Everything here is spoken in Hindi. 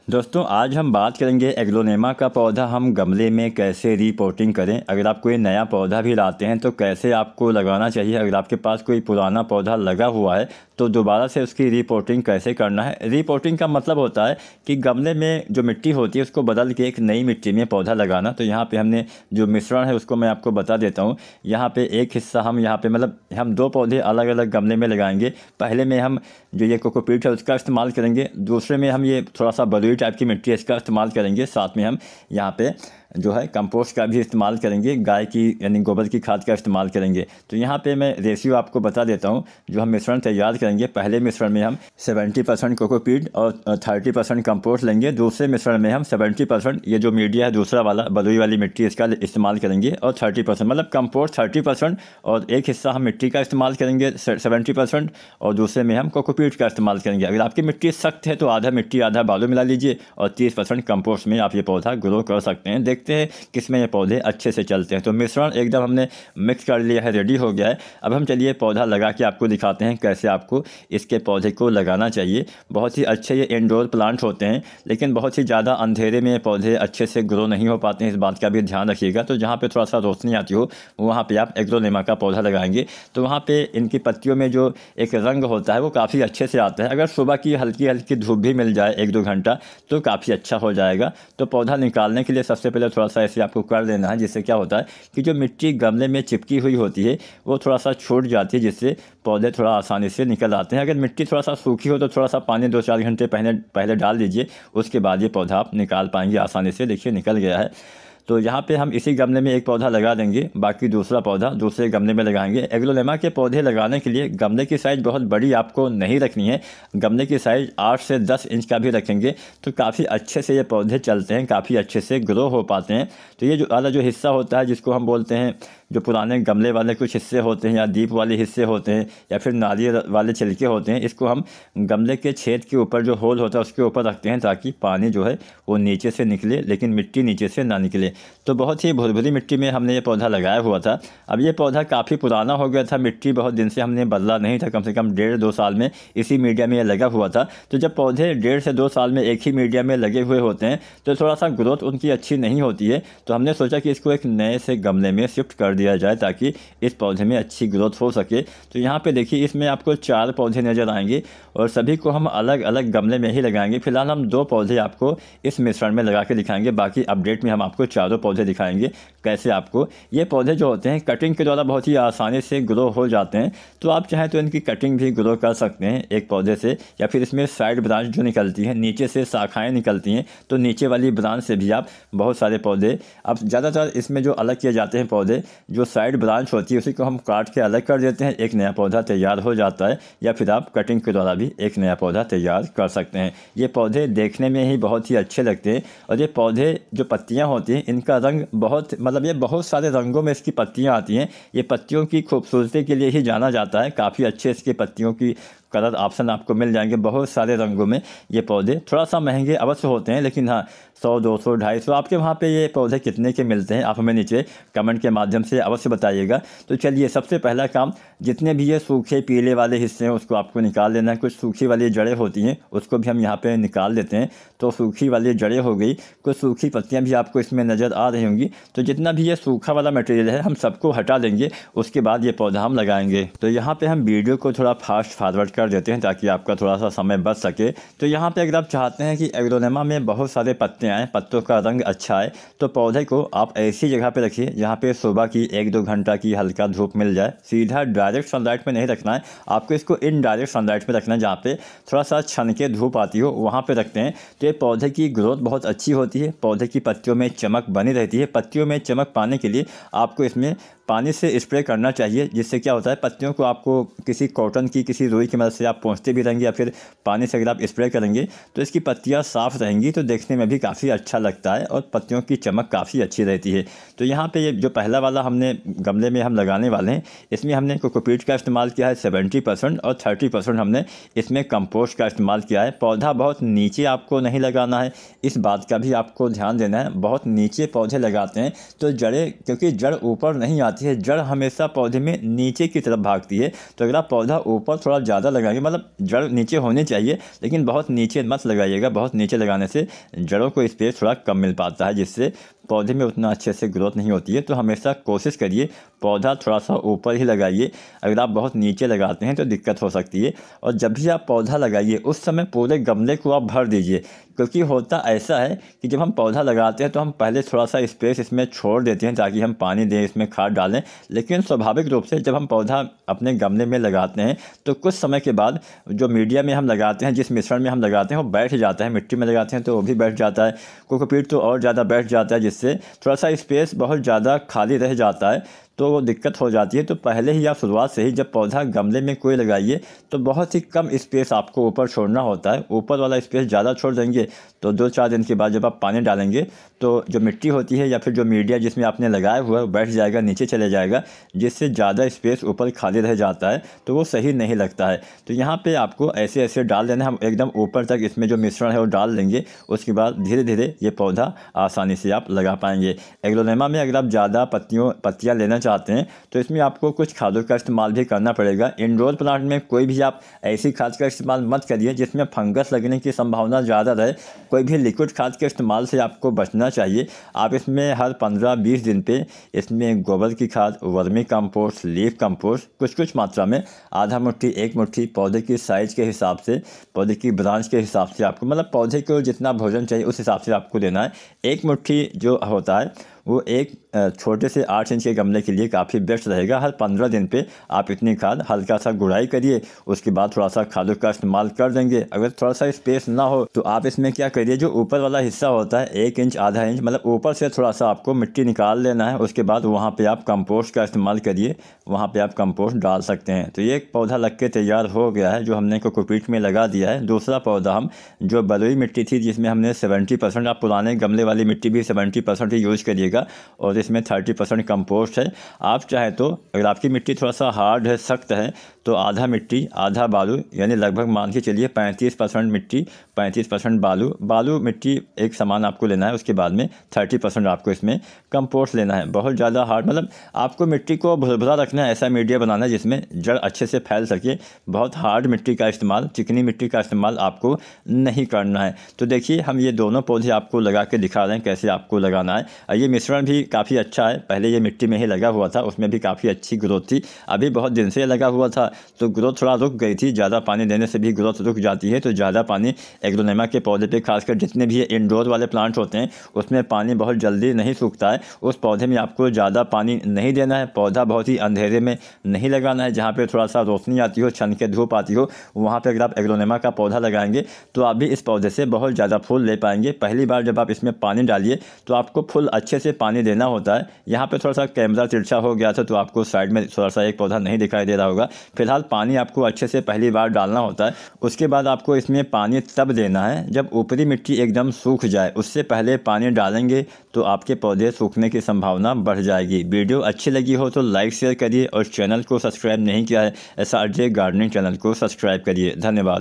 दोस्तों आज हम बात करेंगे एग्लोनेमा का पौधा हम गमले में कैसे रीपोर्टिंग करें। अगर आप कोई नया पौधा भी लाते हैं तो कैसे आपको लगाना चाहिए। अगर आपके पास कोई पुराना पौधा लगा हुआ है तो दोबारा से उसकी रीपोर्टिंग कैसे करना है। रीपोर्टिंग का मतलब होता है कि गमले में जो मिट्टी होती है उसको बदल के एक नई मिट्टी में पौधा लगाना। तो यहाँ पे हमने जो मिश्रण है उसको मैं आपको बता देता हूँ। यहाँ पे एक हिस्सा हम यहाँ पे मतलब हम दो पौधे अलग अलग गमले में लगाएंगे। पहले में हम जो ये कोकोपीट है उसका इस्तेमाल करेंगे, दूसरे में हम ये थोड़ा सा बलुई टाइप की मिट्टी है इसका इस्तेमाल करेंगे। साथ में हम यहाँ पे जो है कंपोस्ट का भी इस्तेमाल करेंगे, गाय की यानी गोबर की खाद का इस्तेमाल करेंगे। तो यहाँ पे मैं रेशियो आपको बता देता हूँ। जो हम मिश्रण तैयार करेंगे, पहले मिश्रण में हम 70% कोकोपीट और 30% कंपोस्ट लेंगे। दूसरे मिश्रण में हम 70% ये जो मीडिया है दूसरा वाला बलुई वाली मिट्टी इसका इस्तेमाल करेंगे और 30% मतलब कंपोस्ट 30% और एक हिस्सा हम मिट्टी का इस्तेमाल करेंगे 70% और दूसरे में हम कोकोपीट का इस्तेमाल करेंगे। अगर आपकी मिट्टी सख्त है तो आधा मिट्टी आधा बालू मिला लीजिए और 30% कंपोस्ट में आप ये पौधा ग्रो कर सकते हैं। देखते हैं किसमें ये पौधे अच्छे से चलते हैं। तो मिश्रण एकदम हमने मिक्स कर लिया है, रेडी हो गया है। अब हम चलिए पौधा लगा के आपको दिखाते हैं कैसे आपको इसके पौधे को लगाना चाहिए। बहुत ही अच्छे ये इंडोर प्लांट होते हैं, लेकिन बहुत ही ज़्यादा अंधेरे में ये पौधे अच्छे से ग्रो नहीं हो पाते हैं, इस बात का भी ध्यान रखिएगा। तो जहाँ पे थोड़ा सा रोशनी आती हो वहाँ पे आप एग्लोनेमा का पौधा लगाएंगे तो वहाँ पे इनकी पत्तियों में जो एक रंग होता है वो काफ़ी अच्छे से आता है। अगर सुबह की हल्की हल्की धूप भी मिल जाए 1-2 घंटा तो काफ़ी अच्छा हो जाएगा। तो पौधा निकालने के लिए सबसे पहले थोड़ा सा ऐसे आपको कर देना है, जिससे क्या होता है कि जो मिट्टी गमले में चिपकी हुई होती है वो थोड़ा सा छूट जाती है, जिससे पौधे थोड़ा आसानी से निकल आते हैं। अगर मिट्टी थोड़ा सा सूखी हो तो थोड़ा सा पानी 2-4 घंटे पहले डाल दीजिए, उसके बाद ये पौधा आप निकाल पाएंगे आसानी से। देखिए निकल गया है। तो यहाँ पे हम इसी गमले में एक पौधा लगा देंगे, बाकी दूसरा पौधा दूसरे गमले में लगाएंगे। एग्लोनेमा के पौधे लगाने के लिए गमले की साइज़ बहुत बड़ी आपको नहीं रखनी है। गमले की साइज़ 8 से 10 इंच का भी रखेंगे तो काफ़ी अच्छे से ये पौधे चलते हैं, काफ़ी अच्छे से ग्रो हो पाते हैं। तो ये जो वाला जो हिस्सा होता है जिसको हम बोलते हैं, जो पुराने गमले वाले कुछ हिस्से होते हैं या दीप वाले हिस्से होते हैं या फिर नारियल वाले छिलके होते हैं, इसको हम गमले के छेद के ऊपर जो होल होता है उसके ऊपर रखते हैं ताकि पानी जो है वो नीचे से निकले लेकिन मिट्टी नीचे से ना निकले। तो बहुत ही भुरभुरी मिट्टी में हमने ये पौधा लगाया हुआ था। अब ये पौधा काफ़ी पुराना हो गया था, मिट्टी बहुत दिन से हमने बदला नहीं था, कम से कम 1.5-2 साल में इसी मीडिया में ये लगा हुआ था। तो जब पौधे 1.5 से 2 साल में एक ही मीडिया में लगे हुए होते हैं तो थोड़ा सा ग्रोथ उनकी अच्छी नहीं होती है। तो हमने सोचा कि इसको एक नए से गमले में शिफ्ट कर दिया जाए ताकि इस पौधे में अच्छी ग्रोथ हो सके। तो यहाँ पे देखिए इसमें आपको 4 पौधे नज़र आएंगे और सभी को हम अलग अलग गमले में ही लगाएंगे। फिलहाल हम 2 पौधे आपको इस मिश्रण में लगा के दिखाएंगे, बाकी अपडेट में हम आपको चारों पौधे दिखाएंगे कैसे आपको ये पौधे जो होते हैं कटिंग के द्वारा बहुत ही आसानी से ग्रो हो जाते हैं। तो आप चाहें तो इनकी कटिंग भी ग्रो कर सकते हैं एक पौधे से, या फिर इसमें साइड ब्रांच जो निकलती है, नीचे से शाखाएँ निकलती हैं, तो नीचे वाली ब्रांच से भी आप बहुत सारे पौधे, अब ज़्यादातर इसमें जो अलग किए जाते हैं पौधे, जो साइड ब्रांच होती है उसी को हम काट के अलग कर देते हैं, एक नया पौधा तैयार हो जाता है। या फिर आप कटिंग के द्वारा भी एक नया पौधा तैयार कर सकते हैं। ये पौधे देखने में ही बहुत ही अच्छे लगते हैं और ये पौधे जो पत्तियां होती हैं इनका रंग बहुत मतलब ये बहुत सारे रंगों में इसकी पत्तियां आती हैं। ये पत्तियों की खूबसूरती के लिए ही जाना जाता है। काफ़ी अच्छे इसकी पत्तियों की कलर ऑप्शन आपको मिल जाएंगे बहुत सारे रंगों में। ये पौधे थोड़ा सा महंगे अवश्य होते हैं, लेकिन हाँ 100, 200, 250 आपके वहाँ पे ये पौधे कितने के मिलते हैं आप हमें नीचे कमेंट के माध्यम से अवश्य बताइएगा। तो चलिए सबसे पहला काम, जितने भी ये सूखे पीले वाले हिस्से हैं उसको आपको निकाल लेना है। कुछ सूखी वाली जड़ें होती हैं उसको भी हम यहाँ पे निकाल देते हैं। तो सूखी वाली जड़ें हो गई, कुछ सूखी पत्तियाँ भी आपको इसमें नज़र आ रही होंगी। तो जितना भी ये सूखा वाला मटेरियल है हम सबको हटा देंगे, उसके बाद ये पौधा हम लगाएंगे। तो यहाँ पर हम वीडियो को थोड़ा फास्ट फॉरवर्ड कर देते हैं ताकि आपका थोड़ा सा समय बच सके। तो यहाँ पे अगर आप चाहते हैं कि एग्लोनेमा में बहुत सारे पत्ते आएँ, पत्तों का रंग अच्छा है, तो पौधे को आप ऐसी जगह पे रखिए जहाँ पे सुबह की 1-2 घंटा की हल्का धूप मिल जाए। सीधा डायरेक्ट सनलाइट में नहीं रखना है, आपको इसको इनडायरेक्ट सनलाइट में रखना है, जहाँ पे थोड़ा सा छन के धूप आती हो वहाँ पर रखते हैं। तो ये पौधे की ग्रोथ बहुत अच्छी होती है, पौधे की पत्तियों में चमक बनी रहती है। पत्तियों में चमक पाने के लिए आपको इसमें पानी से स्प्रे करना चाहिए, जिससे क्या होता है पत्तियों को आपको किसी कॉटन की किसी रुई की मदद से आप पोंछते भी रहेंगे या फिर पानी से अगर आप स्प्रे करेंगे तो इसकी पत्तियां साफ़ रहेंगी, तो देखने में भी काफ़ी अच्छा लगता है और पत्तियों की चमक काफ़ी अच्छी रहती है। तो यहाँ पे ये जो पहला वाला हमने गमले में हम लगाने वाले हैं इसमें हमने कोकोपीट का इस्तेमाल किया है 70% और 30% हमने इसमें कंपोस्ट का इस्तेमाल किया है। पौधा बहुत नीचे आपको नहीं लगाना है, इस बात का भी आपको ध्यान देना है। बहुत नीचे पौधे लगाते हैं तो जड़ें, क्योंकि जड़ ऊपर नहीं आती है, जड़ हमेशा पौधे में नीचे की तरफ भागती है। तो अगर आप पौधा ऊपर थोड़ा ज़्यादा लगाएंगे, मतलब जड़ नीचे होनी चाहिए लेकिन बहुत नीचे मत लगाइएगा। बहुत नीचे लगाने से जड़ों को स्पेस थोड़ा कम मिल पाता है, जिससे पौधे में उतना अच्छे से ग्रोथ नहीं होती है। तो हमेशा कोशिश करिए पौधा थोड़ा सा ऊपर ही लगाइए। अगर आप बहुत नीचे लगाते हैं तो दिक्कत हो सकती है। और जब भी आप पौधा लगाइए उस समय पूरे गमले को आप भर दीजिए, क्योंकि होता ऐसा है कि जब हम पौधा लगाते हैं तो हम पहले थोड़ा सा स्पेस इसमें छोड़ देते हैं ताकि हम पानी दें, इसमें खाद डालें। लेकिन स्वाभाविक रूप से जब हम पौधा अपने गमले में लगाते हैं तो कुछ समय के बाद जो मीडिया में हम लगाते हैं, जिस मिश्रण में हम लगाते हैं वो बैठ जाता है। मिट्टी में लगाते हैं तो वो भी बैठ जाता है, कोकोपीट तो और ज़्यादा बैठ जाता है, जिससे थोड़ा सा स्पेस बहुत ज़्यादा खाली रह जाता है, तो वो दिक्कत हो जाती है। तो पहले ही आप शुरुआत से ही जब पौधा गमले में कोई लगाइए तो बहुत ही कम स्पेस आपको ऊपर छोड़ना होता है। ऊपर वाला स्पेस ज़्यादा छोड़ देंगे तो 2-4 दिन के बाद जब आप पानी डालेंगे तो जो मिट्टी होती है या फिर जो मीडिया जिसमें आपने लगाया हुआ है वो बैठ जाएगा, नीचे चले जाएगा, जिससे ज़्यादा स्पेस ऊपर खाली रह जाता है, तो वो सही नहीं लगता है। तो यहाँ पे आपको ऐसे ऐसे डाल देना, हम एकदम ऊपर तक इसमें जो मिश्रण है वो डाल देंगे। उसके बाद धीरे धीरे ये पौधा आसानी से आप लगा पाएंगे। एग्लोनेमा में अगर आप ज़्यादा पत्तियाँ लेना चाहते हैं तो इसमें आपको कुछ खादों का इस्तेमाल भी करना पड़ेगा। इंडोर प्लांट में कोई भी आप ऐसी खाद का इस्तेमाल मत करिए जिसमें फंगस लगने की संभावना ज़्यादा रहे। कोई भी लिक्विड खाद के इस्तेमाल से आपको बचना चाहिए। आप इसमें हर 15-20 दिन पे इसमें गोबर की खाद, वर्मी कंपोस्ट, लीफ कंपोस्ट कुछ मात्रा में आधा मुट्ठी 1 मुट्ठी पौधे की साइज़ के हिसाब से, पौधे की ब्रांच के हिसाब से आपको, मतलब पौधे को जितना भोजन चाहिए उस हिसाब से आपको देना है। 1 मुट्ठी जो होता है वो एक छोटे से 8 इंच के गमले के लिए काफ़ी बेस्ट रहेगा। हर 15 दिन पे आप इतनी खाद हल्का सा गुड़ाई करिए, उसके बाद थोड़ा सा खादों का इस्तेमाल कर देंगे। अगर थोड़ा सा स्पेस ना हो तो आप इसमें क्या करिए, जो ऊपर वाला हिस्सा होता है 1 इंच आधा इंच, मतलब ऊपर से थोड़ा सा आपको मिट्टी निकाल लेना है। उसके बाद वहाँ पर आप कंपोस्ट का इस्तेमाल करिए, वहाँ पर आप कंपोस्ट डाल सकते हैं। तो ये एक पौधा लग के तैयार हो गया है जो हमने कोकोपीट में लगा दिया है। दूसरा पौधा हम जो बलुई मिट्टी थी जिसमें हमने 70%, आप पुराने गमले वाली मिट्टी भी 70% ही यूज़ करिएगा और इसमें 30% कंपोस्ट है। आप चाहे तो अगर आपकी मिट्टी थोड़ा सा हार्ड है, सख्त है, तो आधा मिट्टी आधा बालू, यानी लगभग मान के चलिए 35% मिट्टी 35% बालू मिट्टी एक समान आपको लेना है। उसके बाद में 30% आपको इसमें कंपोस्ट लेना है। बहुत ज़्यादा हार्ड, मतलब आपको मिट्टी को भुरभुरा रखना है, ऐसा मीडिया बनाना है जिसमें जड़ अच्छे से फैल सके। बहुत हार्ड मिट्टी का इस्तेमाल, चिकनी मिट्टी का इस्तेमाल आपको नहीं करना है। तो देखिए हम ये दोनों पौधे आपको लगा के दिखा रहे हैं कैसे आपको लगाना है। ये मिश्रण भी काफ़ी अच्छा है। पहले ये मिट्टी में ही लगा हुआ था, उसमें भी काफ़ी अच्छी ग्रोथ थी। अभी बहुत दिन से लगा हुआ था तो ग्रोथ थोड़ा रुक गई थी। ज़्यादा पानी देने से भी ग्रोथ रुक जाती है। तो ज़्यादा पानी एग्लोनेमा के पौधे पे, खासकर जितने भी इंडोर वाले प्लांट होते हैं उसमें पानी बहुत जल्दी नहीं सूखता है। उस पौधे में आपको ज़्यादा पानी नहीं देना है। पौधा बहुत ही अंधेरे में नहीं लगाना है, जहाँ पर थोड़ा सा रोशनी आती हो, छन के धूप आती हो, वहाँ पर अगर आप एग्लोनेमा का पौधा लगाएंगे तो आप भी इस पौधे से बहुत ज़्यादा फूल ले पाएंगे। पहली बार जब आप इसमें पानी डालिए तो आपको फुल अच्छे से पानी देना होता है। यहाँ पे थोड़ा सा कैमरा तिरछा हो गया था तो आपको साइड में थोड़ा सा एक पौधा नहीं दिखाई दे रहा होगा। फिलहाल पानी आपको अच्छे से पहली बार डालना होता है। उसके बाद आपको इसमें पानी तब देना है जब ऊपरी मिट्टी एकदम सूख जाए। उससे पहले पानी डालेंगे तो आपके पौधे सूखने की संभावना बढ़ जाएगी। वीडियो अच्छी लगी हो तो लाइक शेयर करिए और चैनल को सब्सक्राइब नहीं किया है SRJ गार्डनिंग चैनल को सब्सक्राइब करिए। धन्यवाद।